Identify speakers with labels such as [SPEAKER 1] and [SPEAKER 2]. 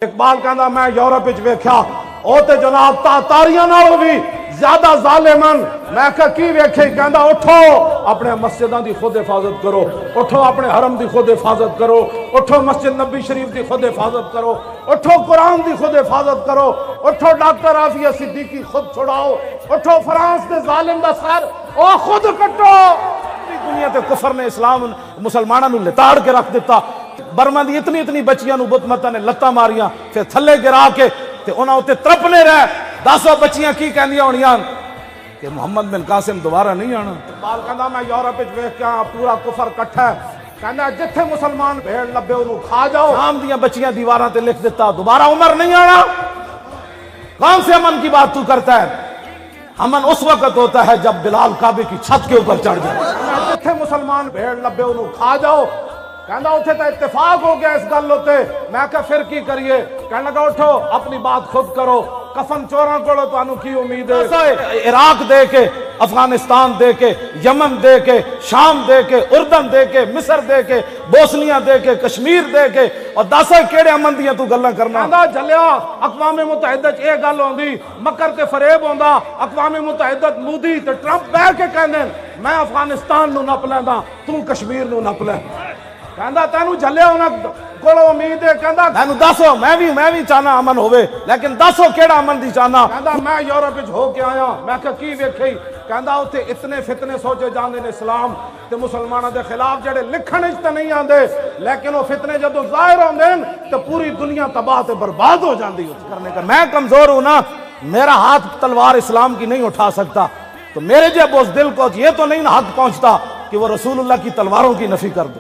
[SPEAKER 1] اقبال کہندا میں یورپ وچ ویکھیا او تے جناب تاتاریاں نالوں بھی زیادہ ظالمن میں کہ کی ویکھے کہندا اٹھو اپنے مسجداں دی خود حفاظت کرو، اٹھو اپنے حرم دی خود حفاظت کرو، اٹھو مسجد نبی شریف دی خود حفاظت کرو، اٹھو قرآن دی خود حفاظت کرو، اٹھو ڈاکٹر عافیہ صدیقی خود چھڑاؤ، اٹھو فرانس دے ظالم دا سر او خود کٹو۔ دنیا تے کفر نے اسلام مسلماناں نوں لتاڑ کے رکھ دیتا۔ برما دی اتنی بچیاں نو بت متاں نے لتاں ماریاں پھر تھلے گرا کے تے انہاں اوتے ترپنے رہ 10 بچیاں کی کہندیاں ہونیاں کہ محمد بن قاسم دوبارہ نہیں آنا۔ اقبال کہندا میں یورپ وچ ویکھ کے پورا کفر کٹھا ہے، کہندا جتھے مسلمان بھیڑ لبے انہوں کھا جاؤ۔ شام دیاں بچیاں دیواراں تے لکھ دیتا دوبارہ عمر نہیں آنا۔ کون سے امن کی بات تو کرتا ہے؟ امن اس وقت ہوتا ہے جب بلال کعبے کی چھت کے اوپر چڑھ جائے۔ جتھے مسلمان بھیڑ لبے انہوں کھا جاؤ، کہنا اتھے تا اتفاق ہو گیا اس گل ہوتے، میں کہا پھر کی کریے؟ کہنا لگا اٹھو اپنی بات خود کرو، کفن چوراں کولو تانوں کی امید ہے؟ عراق دے کے، افغانستان دے کے، یمن دے کے، شام دے کے، اردن دے کے، مصر دے کے، بوسنیا دے کے، کشمیر دے کے، اور 10 کیڑے امن دیاں تو گلاں کرنا؟ کہندا جلیا اقوام متحدہ چ اے گل ہوندی، مکر تے فریب ہوندا، اقوام متحدہ مودی تے ٹرمپ بیٹھ کے کہندے میں افغانستان نو نپ لیندا، تو کشمیر نو نپ لے۔ کہندا تینوں جھلے انہاں کولو امید ہے، کہندا تینوں دسو میں بھی چاہنا امن ہوے، لیکن دسو کیڑا امن دی چاہنا؟ کہندا میں یورپ وچ ہو کے آیا، میں کہ کی ویکھی؟ کہندا اوتھے اتنے فتنے سوچے جاندے نے اسلام تے مسلماناں دے خلاف جڑے لکھن وچ تے نہیں آندے، لیکن وہ فتنے جدوں ظاہر ہوندے تے پوری دنیا تباہ تے برباد ہو جاندی ہے۔ کرنے کا میں کمزور ہوں نا، میرا ہاتھ تلوار اسلام کی نہیں اٹھا سکتا، تو میرے جب اس دل کو یہ تو نہیں حق پہنچتا کہ وہ رسول اللہ کی تلواروں کی نفی کر دے۔